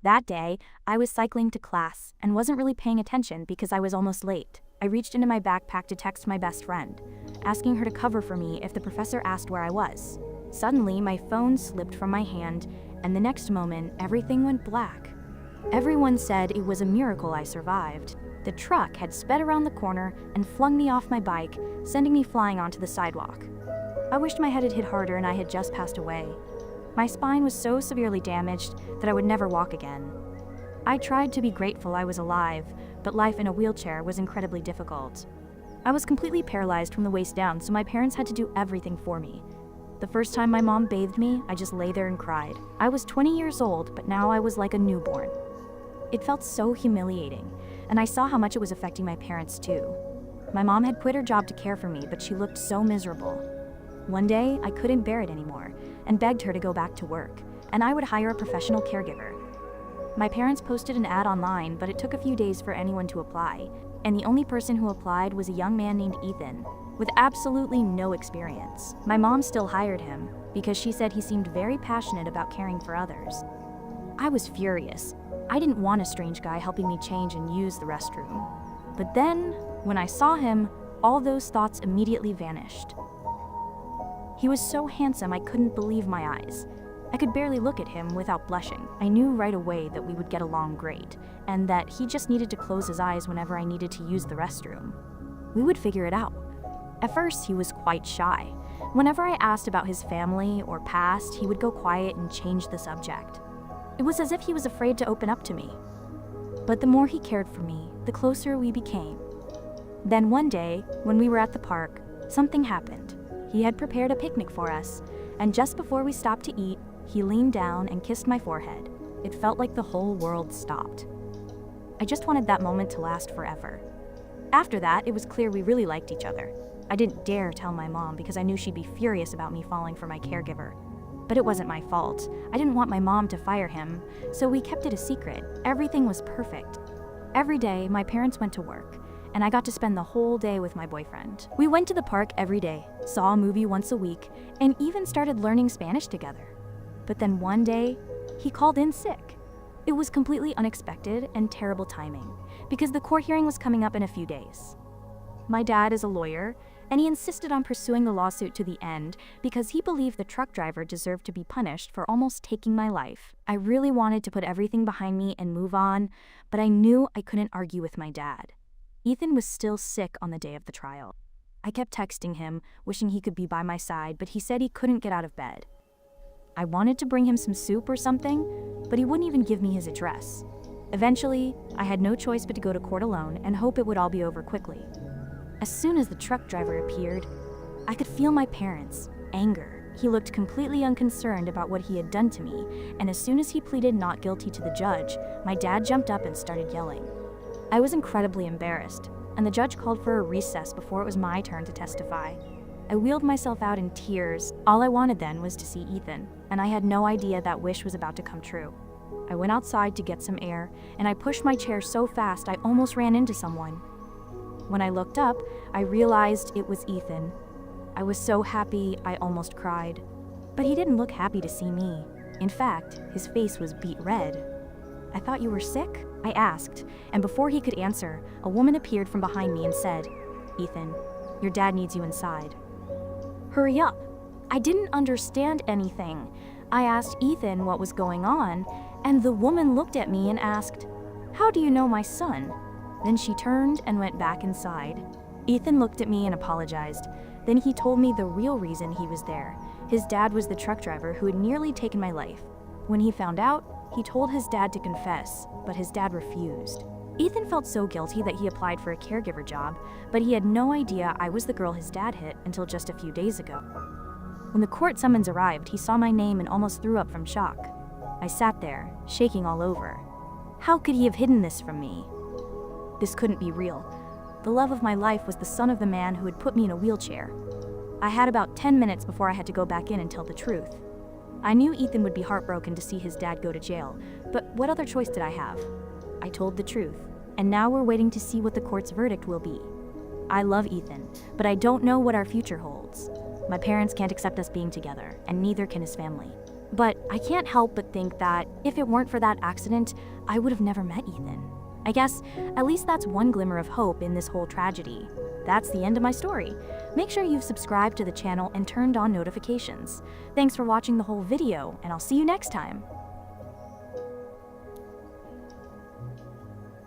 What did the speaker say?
That day, I was cycling to class and wasn't really paying attention because I was almost late. I reached into my backpack to text my best friend, asking her to cover for me if the professor asked where I was. Suddenly, my phone slipped from my hand, and the next moment, everything went black. Everyone said it was a miracle I survived. The truck had sped around the corner and flung me off my bike, sending me flying onto the sidewalk. I wished my head had hit harder and I had just passed away. My spine was so severely damaged that I would never walk again. I tried to be grateful I was alive, but life in a wheelchair was incredibly difficult. I was completely paralyzed from the waist down, so my parents had to do everything for me. The first time my mom bathed me, I just lay there and cried. I was 20 years old, but now I was like a newborn. It felt so humiliating, and I saw how much it was affecting my parents too. My mom had quit her job to care for me, but she looked so miserable. One day, I couldn't bear it anymore, and begged her to go back to work, and I would hire a professional caregiver. My parents posted an ad online, but it took a few days for anyone to apply, and the only person who applied was a young man named Ethan, with absolutely no experience. My mom still hired him, because she said he seemed very passionate about caring for others. I was furious. I didn't want a strange guy helping me change and use the restroom. But then, when I saw him, all those thoughts immediately vanished. He was so handsome I couldn't believe my eyes. I could barely look at him without blushing. I knew right away that we would get along great, and that he just needed to close his eyes whenever I needed to use the restroom. We would figure it out. At first, he was quite shy. Whenever I asked about his family or past, he would go quiet and change the subject. It was as if he was afraid to open up to me. But the more he cared for me, the closer we became. Then one day, when we were at the park, something happened. He had prepared a picnic for us, and just before we stopped to eat, he leaned down and kissed my forehead. It felt like the whole world stopped. I just wanted that moment to last forever. After that, it was clear we really liked each other. I didn't dare tell my mom because I knew she'd be furious about me falling for my caregiver. But it wasn't my fault. I didn't want my mom to fire him, so we kept it a secret. Everything was perfect. Every day, my parents went to work, and I got to spend the whole day with my boyfriend. We went to the park every day, saw a movie once a week, and even started learning Spanish together. But then one day, he called in sick. It was completely unexpected and terrible timing, because the court hearing was coming up in a few days. My dad is a lawyer, and he insisted on pursuing the lawsuit to the end because he believed the truck driver deserved to be punished for almost taking my life. I really wanted to put everything behind me and move on, but I knew I couldn't argue with my dad. Ethan was still sick on the day of the trial. I kept texting him, wishing he could be by my side, but he said he couldn't get out of bed. I wanted to bring him some soup or something, but he wouldn't even give me his address. Eventually, I had no choice but to go to court alone and hope it would all be over quickly. As soon as the truck driver appeared, I could feel my parents' anger. He looked completely unconcerned about what he had done to me, and as soon as he pleaded not guilty to the judge, my dad jumped up and started yelling. I was incredibly embarrassed, and the judge called for a recess before it was my turn to testify. I wheeled myself out in tears. All I wanted then was to see Ethan, and I had no idea that wish was about to come true. I went outside to get some air, and I pushed my chair so fast I almost ran into someone. When I looked up, I realized it was Ethan. I was so happy I almost cried. But he didn't look happy to see me. In fact, his face was beet red. "I thought you were sick?" I asked, and before he could answer, a woman appeared from behind me and said, "Ethan, your dad needs you inside." "Hurry up." I didn't understand anything. I asked Ethan what was going on, and the woman looked at me and asked, "How do you know my son?" Then she turned and went back inside. Ethan looked at me and apologized. Then he told me the real reason he was there. His dad was the truck driver who had nearly taken my life. When he found out, he told his dad to confess, but his dad refused. Ethan felt so guilty that he applied for a caregiver job, but he had no idea I was the girl his dad hit until just a few days ago. When the court summons arrived, he saw my name and almost threw up from shock. I sat there, shaking all over. How could he have hidden this from me? This couldn't be real. The love of my life was the son of the man who had put me in a wheelchair. I had about 10 minutes before I had to go back in and tell the truth. I knew Ethan would be heartbroken to see his dad go to jail, but what other choice did I have? I told the truth, and now we're waiting to see what the court's verdict will be. I love Ethan, but I don't know what our future holds. My parents can't accept us being together, and neither can his family. But I can't help but think that if it weren't for that accident, I would have never met Ethan. I guess at least that's one glimmer of hope in this whole tragedy. That's the end of my story. Make sure you've subscribed to the channel and turned on notifications. Thanks for watching the whole video, and I'll see you next time.